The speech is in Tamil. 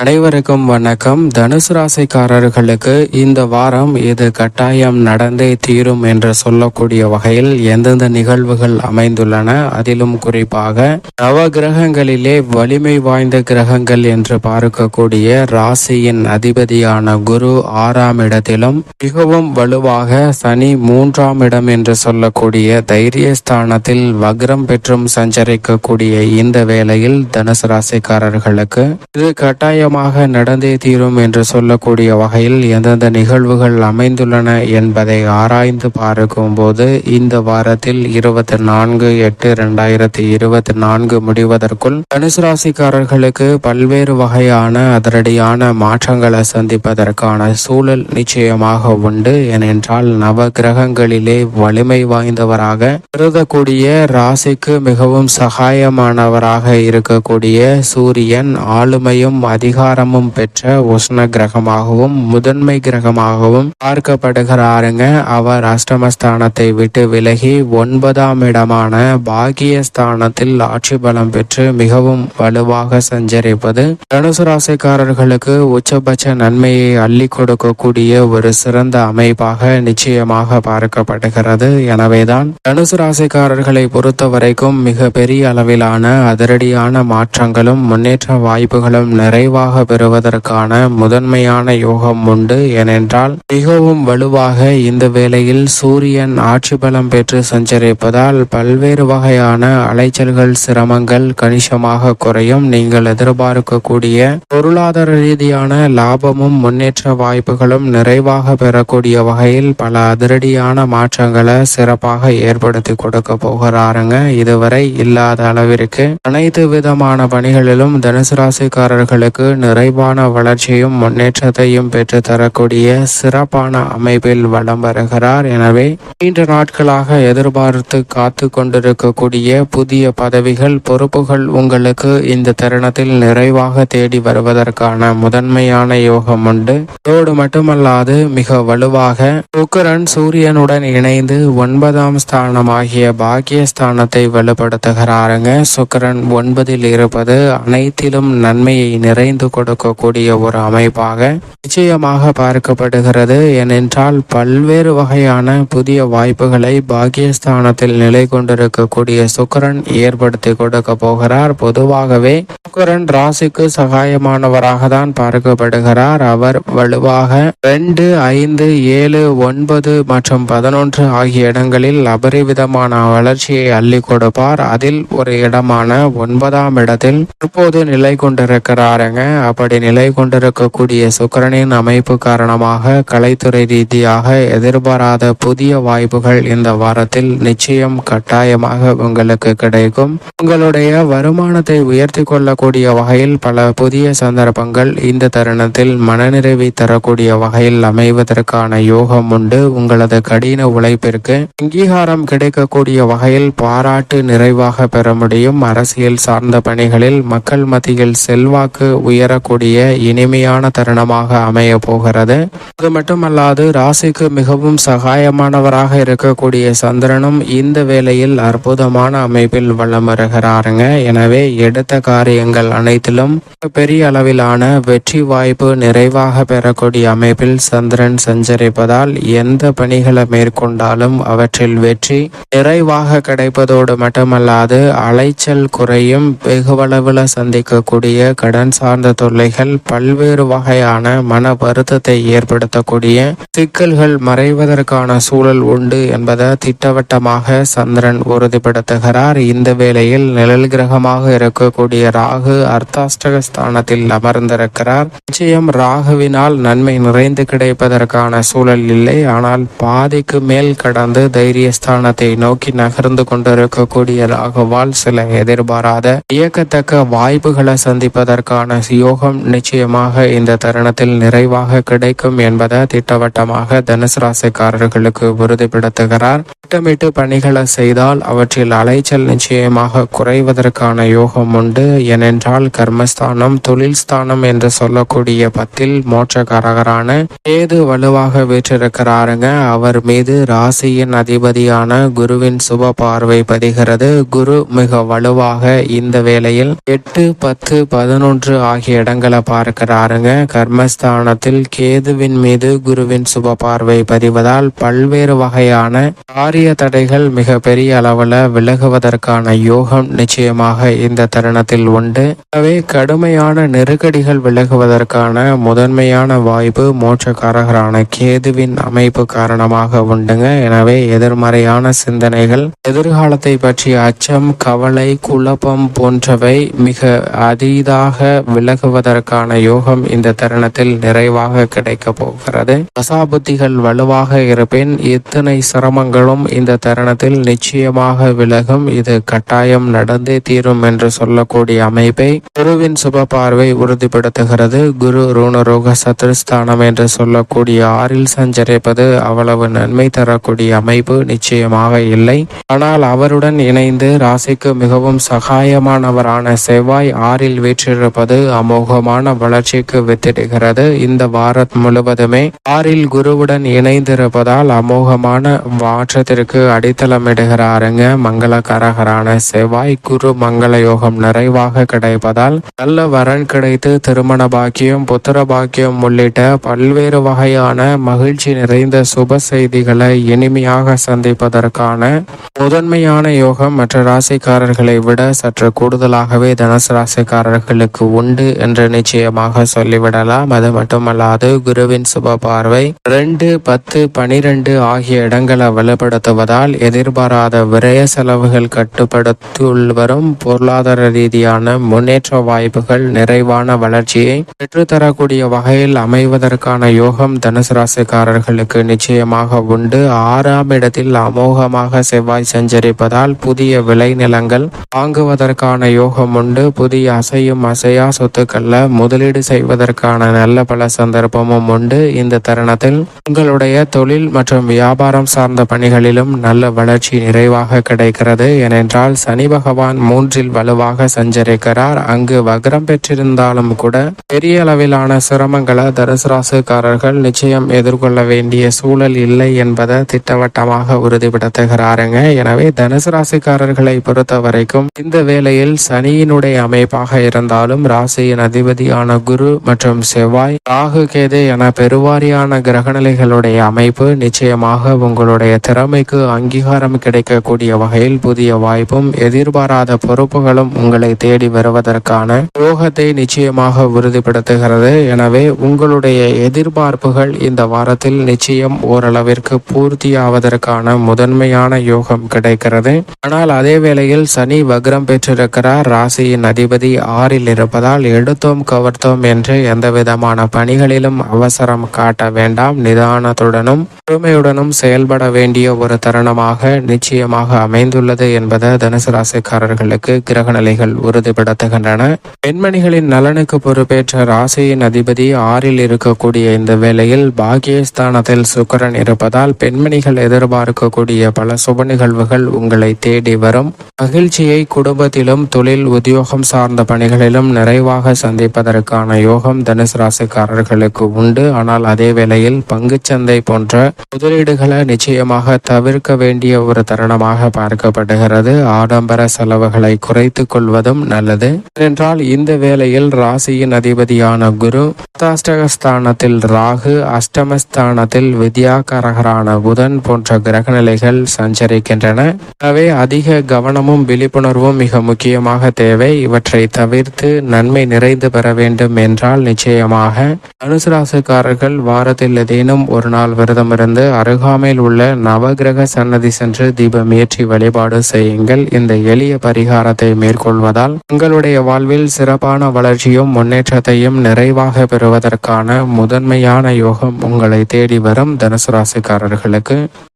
அனைவருக்கும் வணக்கம். தனுசு ராசிக்காரர்களுக்கு இந்த வாரம் இது கட்டாயம் நடந்தே தீரும் என்று சொல்லக்கூடிய வகையில் எந்தெந்த நிகழ்வுகள் அமைந்துள்ளன, அதிலும் குறிப்பாக நவ கிரகங்களிலே வலிமை வாய்ந்த கிரகங்கள் என்று பார்க்கக்கூடிய ராசியின் அதிபதியான குரு 6ஆம் இடத்திலும், மிகவும் வலுவாக சனி 3ஆம் இடம் என்று சொல்லக்கூடிய தைரியஸ்தானத்தில் வக்ரம் பெற்றும் சஞ்சரிக்கக்கூடிய இந்த வேளையில் தனுசு ராசிக்காரர்களுக்கு இது கட்டாயம் நடந்தே தீரும் என்று சொல்லக்கூடிய வகையில் எந்தெந்த நிகழ்வுகள் அமைந்துள்ளன என்பதை ஆராய்ந்து பார்க்கும் போது இந்த வாரத்தில் 24/8/2024 முடிவதற்குள் தனுசு ராசிக்காரர்களுக்கு பல்வேறு வகையான அதிரடியான மாற்றங்களை சந்திப்பதற்கான சூழல் நிச்சயமாக உண்டு. ஏனென்றால் நவ கிரகங்களிலே வலிமை வாய்ந்தவராக கருதக்கூடிய ராசிக்கு மிகவும் சகாயமானவராக இருக்கக்கூடிய சூரியன் ஆளுமையும் அதிகாரமும் பெற்ற உஷ்ண கிரகமாகவும் முதன்மை கிரகமாகவும் பார்க்கப்படுகிறாருங்க. அவர் அஷ்டமஸ்தானத்தை விட்டு விலகி 9ஆம் இடமான பாகியஸ்தானத்தில் ஆட்சி பலம் பெற்று மிகவும் வலுவாக சஞ்சரிப்பது தனுசு ராசிக்காரர்களுக்கு உச்சபட்ச நன்மையை அள்ளி கொடுக்கக்கூடிய ஒரு சிறந்த அமைப்பாக நிச்சயமாக பார்க்கப்படுகிறது. எனவேதான் தனுசு ராசிக்காரர்களை பொறுத்த வரைக்கும் மிக பெரிய அளவிலான அதிரடியான மாற்றங்களும் முன்னேற்ற வாய்ப்புகளும் நிறைவாக பெறுவதற்கான முதன்மையான யோகம் உண்டு. ஏனென்றால் மிகவும் வலுவாக இந்த வேளையில் சூரியன் ஆட்சி பலம் பெற்று சஞ்சரிப்பதால் பல்வேறு வகையான அலைச்சல்கள் சிரமங்கள் கணிசமாக குறையும். நீங்கள் எதிர்பார்க்கக்கூடிய பொருளாதார ரீதியான லாபமும் முன்னேற்ற வாய்ப்புகளும் நிறைவாக பெறக்கூடிய வகையில் பல அதிரடியான மாற்றங்களை சிறப்பாக ஏற்படுத்தி கொடுக்க போகிறாருங்க. இதுவரை இல்லாத அளவிற்கு அனைத்து விதமான பணிகளிலும் தனுசு ராசிக்காரர்களுக்கு நிறைவான வளர்ச்சியும் முன்னேற்றத்தையும் பெற்று தரக்கூடிய சிறப்பான அமைப்பில் வலம் வருகிறார். எனவே நீண்ட நாட்களாக எதிர்பார்த்து காத்து கொண்டிருக்கக்கூடிய புதிய பதவிகள் பொறுப்புகள் உங்களுக்கு இந்த தருணத்தில் நிறைவாக தேடி வருவதற்கான முதன்மையான யோகம் உண்டு. அதோடு மட்டுமல்லாது மிக வலுவாக சுக்கிரன் சூரியனுடன் இணைந்து 9ஆம் ஸ்தானமாகிய பாக்கியஸ்தானத்தை வலுப்படுத்துகிறாருங்க. சுக்கிரன் 9இல் இருப்பது அனைத்திலும் நன்மையை நிறைந்து கொடுக்கக்கூடிய ஒரு அமைப்பாக நிச்சயமாக பார்க்கப்படுகிறது. ஏனென்றால் பல்வேறு வகையான புதிய வாய்ப்புகளை பாக்கியஸ்தானத்தில் நிலை கொண்டிருக்கக்கூடிய சுக்கிரன் ஏற்படுத்தி கொடுக்க போகிறார். பொதுவாகவே சுக்கிரன் ராசிக்கு சகாயமானவராக தான் பார்க்கப்படுகிறார். அவர் வலுவாக 2, 5, 7, 9 மற்றும் 11 ஆகிய இடங்களில் அபரிவிதமான வளர்ச்சியை அள்ளி கொடுப்பார். அதில் ஒரு இடமான 9ஆம் இடத்தில் தற்போது நிலை கொண்டிருக்கிறாருங்க. அப்படி நிலை கொண்டிருக்கக்கூடிய சுக்கிரனின் அமைப்பு காரணமாக கலைத்துறை ரீதியாக எதிர்பாராத புதிய வாய்ப்புகள் இந்த வாரத்தில் நிச்சயம் கட்டாயமாக உங்களுக்கு கிடைக்கும். உங்களுடைய வருமானத்தை உயர்த்தி கொள்ளக்கூடிய வகையில் பல புதிய சந்தர்ப்பங்கள் இந்த தருணத்தில் மனநிறைவை தரக்கூடிய வகையில் அமைவதற்கான யோகம் உண்டு. உங்களது கடின உழைப்பிற்கு அங்கீகாரம் கிடைக்கக்கூடிய வகையில் பாராட்டு நிறைவாக பெற முடியும். அரசியல் சார்ந்த பணிகளில் மக்கள் மத்தியில் செல்வாக்கு உயரக்கூடிய இனிமையான தருணமாக அமைய போகிறது. அது மட்டுமல்லாது ராசிக்கு மிகவும் சகாயமானவராக இருக்கக்கூடிய சந்திரனும் இந்த வேளையில் அற்புதமான அமைப்பில் வலம் வருகிறாருங்க. எனவே எடுத்த காரியங்கள் அனைத்திலும் பெரிய அளவிலான வெற்றி வாய்ப்பு நிறைவாக பெறக்கூடிய அமைப்பில் சந்திரன் சஞ்சரிப்பதால் எந்த பணிகளை மேற்கொண்டாலும் அவற்றில் வெற்றி நிறைவாக கிடைப்பதோடு மட்டுமல்லாது அலைச்சல் குறையும். வெகுவளவில் சந்திக்கக்கூடிய கடன் சார்ந்த தொல்லைகள் பல்வேறு வகையான மன வருத்தத்தை ஏற்படுத்தக்கூடிய சிக்கல்கள் மறைவதற்கான சூழல் உண்டு என்பதை திட்டவட்டமாக சந்திரன் உறுதிப்படுத்துகிறார். இந்த வேளையில் நிழல் கிரகமாக இருக்கக்கூடிய ராகு அர்த்தாஷ்டக ஸ்தானத்தில் அமர்ந்திருக்கிறார். நிச்சயம் ராகுவினால் நன்மை நிறைந்து கிடைப்பதற்கான சூழல் இல்லை. ஆனால் பாதிக்கு மேல் கடந்து தைரியஸ்தானத்தை நோக்கி நகர்ந்து கொண்டிருக்கக்கூடிய ராகுவால் சில எதிர்பாராத இயக்கத்தக்க வாய்ப்புகளை சந்திப்பதற்கான யோகம் நிச்சயமாக இந்த தருணத்தில் நிறைவாக கிடைக்கும் என்பதை திட்டவட்டமாக தனுசு ராசிக்காரர்களுக்கு உறுதிப்படுத்துகிறார். திட்டமிட்டு பணிகளை செய்தால் அவற்றில் அலைச்சல் நிச்சயமாக குறைவதற்கான யோகம் உண்டு. ஏனென்றால் கர்மஸ்தானம் தொழில் ஸ்தானம் என்று சொல்லக்கூடிய 10இல் மோட்சக்காரகரான கேது வலுவாக வீற்றிருக்கிறாருங்க. அவர் மீது ராசியின் அதிபதியான குருவின் சுப பார்வை பதிகிறது. குரு மிக வலுவாக இந்த வேளையில் 8, 10, 11 ஆகிய ஆகிய இடங்களை பார்க்கிறாருங்க. கர்மஸ்தானத்தில் கேதுவின் மீது குருவின் சுப பார்வை பதிவதால் பல்வேறு வகையான காரிய தடைகள் மிக பெரிய அளவில் விலகுவதற்கான யோகம் நிச்சயமாக இந்த தருணத்தில் உண்டு. எனவே கடுமையான நெருக்கடிகள் விலகுவதற்கான முதன்மையான வாய்ப்பு மோட்சக்காரகரான கேதுவின் அமைப்பு காரணமாக உண்டுங்க. எனவே எதிர்மறையான சிந்தனைகள், எதிர்காலத்தை பற்றிய அச்சம், கவலை, குழப்பம் போன்றவை மிக அதீதாக விலகுவதற்கான யோகம் இந்த தருணத்தில் நிறைவாக கிடைக்க போகிறது. தசாபுத்திகள் வலுவாக இருப்பின் இத்தனை சிரமங்களும் இந்த தருணத்தில் நிச்சயமாக விலகும். இது கட்டாயம் நடந்தே தீரும் என்று சொல்லக்கூடிய அமைப்பை குருவின் சுப பார்வை உறுதிப்படுத்துகிறது. குரு ருணரோக சத்துருஸ்தானம் என்று சொல்லக்கூடிய 6ல் சஞ்சரிப்பது அவ்வளவு நன்மை தரக்கூடிய அமைப்பு நிச்சயமாக இல்லை. ஆனால் அவருடன் இணைந்து ராசிக்கு மிகவும் சகாயமானவரான செவ்வாய் 6ல் வீற்றிருப்பது அமோகமான வளர்ச்சிக்கு வித்திடுகிறது. இந்த வாரம் முழுவதுமே 6ல் குருவுடன் இணைந்திருப்பதால் அமோகமான மாற்றத்திற்கு அடித்தளமிடுகிறாருங்க. மங்களகரகரான செவ்வாய் குரு மங்கள யோகம் நிறைவாக கிடைப்பதால் நல்ல வரன் கிடைத்து திருமண பாக்கியம், புத்திர பாக்கியம் உள்ளிட்ட பல்வேறு வகையான மகிழ்ச்சி நிறைந்த சுப செய்திகளை இனிமையாக சந்திப்பதற்கான முதன்மையான யோகம் மற்ற ராசிக்காரர்களை விட சற்று கூடுதலாகவே தனுசு ராசிக்காரர்களுக்கு உண்டு என்று நிச்சயமாக சொல்லிவிடலாம். அது மட்டுமல்லாது குருவின் சுப பார்வை 2, 10, 12 ஆகிய இடங்களை வலுப்படுத்துவதால் எதிர்பாராத விரய செலவுகள் கட்டுப்படுத்தி வரும் பொருளாதார ரீதியான முன்னேற்ற வாய்ப்புகள் நிறைவான வளர்ச்சியை பெற்றுத்தரக்கூடிய வகையில் அமைவதற்கான யோகம் தனுசு ராசிக்காரர்களுக்கு நிச்சயமாக உண்டு. 6ஆம் இடத்தில் அமோகமாக செவ்வாய் சஞ்சரிப்பதால் புதிய விளைநிலங்கள் வாங்குவதற்கான யோகம் உண்டு. புதிய அசையும் அசையா சொத்துக்கள்ல முதலீடு செய்வதற்கான நல்ல பல சந்தர்ப்பமும் உண்டு. இந்த தருணத்தில் உங்களுடைய தொழில் மற்றும் வியாபாரம் சார்ந்த பணிகளிலும் நல்ல வளர்ச்சி நிறைவாக கிடைக்கிறது. ஏனென்றால் சனி பகவான் 3ல் வலுவாக சஞ்சரிக்கிறார். அங்கு வக்ரம் பெற்றிருந்தாலும் கூட பெரிய அளவிலான சிரமங்களை தனுசு ராசிக்காரர்கள் நிச்சயம் எதிர்கொள்ள வேண்டிய சூழல் இல்லை என்பதை திட்டவட்டமாக உறுதிப்படுத்துகிறாருங்க. எனவே தனுசு ராசிக்காரர்களை பொறுத்த வரைக்கும் இந்த வேளையில் சனியினுடைய அமைப்பாக இருந்தாலும் ராசியின் அதிபதியான குரு மற்றும் செவ்வாய், ராகு, கேது என பெருவாரியான கிரகநிலைகளுடைய அமைப்பு நிச்சயமாக உங்களுடைய திறமைக்கு அங்கீகாரம் கிடைக்கக்கூடிய வகையில் புதிய வாய்ப்பும் எதிர்பாராத பொறுப்புகளும் உங்களை தேடி வருவதற்கான யோகத்தை நிச்சயமாக உறுதிப்படுத்துகிறது. எனவே உங்களுடைய எதிர்பார்ப்புகள் இந்த வாரத்தில் நிச்சயம் ஓரளவிற்கு பூர்த்தியாவதற்கான முதன்மையான யோகம் கிடைக்கிறது. ஆனால் அதே வேளையில் சனி வக்ரம் பெற்றிருக்கிறார். ராசியின் அதிபதி 6ல் இருப்பதால் எடுத்தோம் கவர்த்தோம் என்று எந்த விதமான பணிகளிலும் அவசரம் காட்ட வேண்டாம். நிதானத்துடனும் பொறுமையுடனும் செயல்பட வேண்டிய ஒரு தருணமாக நிச்சயமாக அமைந்துள்ளது என்பதை தனுசு ராசிக்காரர்களுக்கு கிரகநிலைகள் உறுதிப்படுத்துகின்றன. பெண்மணிகளின் நலனுக்கு பொறுப்பேற்ற ராசியின் அதிபதி 6ல் இருக்கக்கூடிய இந்த வேளையில் பாக்கியஸ்தானத்தில் சுக்கிரன் இருப்பதால் பெண்மணிகள் எதிர்பார்க்கக்கூடிய பல சுப நிகழ்வுகள் உங்களை தேடி வரும். மகிழ்ச்சியை குடும்பத்திலும் தொழில் உத்தியோகம் சார்ந்த பணிகளிலும் நிறைவாக சந்திப்பதற்கான யோகம் தனுசு ராசிக்காரர்களுக்கு உண்டு. ஆனால் அதே வேளையில் பங்குச்சந்தை போன்ற முதலீடுகளை நிச்சயமாக தவிர்க்க வேண்டிய ஒரு தருணமாக பார்க்கப்படுகிறது. ஆடம்பர செலவுகளை குறைத்துக் கொள்வதும் நல்லது. என்றால் இந்த வேளையில் ராசியின் அதிபதியான குரு, அஷ்டமஸ்தானத்தில் ராகு, அஷ்டமஸ்தானத்தில் வித்யாகாரகரான புதன் போன்ற கிரகநிலைகள் சஞ்சரிக்கின்றன. எனவே அதிக கவனமும் விழிப்புணர்வும் மிக முக்கியமாக தேவை. இவற்றை தவிர்த்து நன்மை நிறைந்து பெற வேண்டும் என்றால் நிச்சயமாக தனுசு ராசிக்காரர்கள் வாரத்தில் ஏதேனும் ஒரு நாள் விரதம் இருந்து அருகாமையில் உள்ள நவகிரக சன்னதி சென்று தீபம் ஏற்றி வழிபாடு செய்யுங்கள். இந்த எளிய பரிகாரத்தை மேற்கொள்வதால் உங்களுடைய வாழ்வில் சிறப்பான வளர்ச்சியும் முன்னேற்றத்தையும் நிறைவாக பெறுவதற்கான முதன்மையான யோகம் உங்களை தேடி வரும் தனுசு ராசிக்காரர்களுக்கு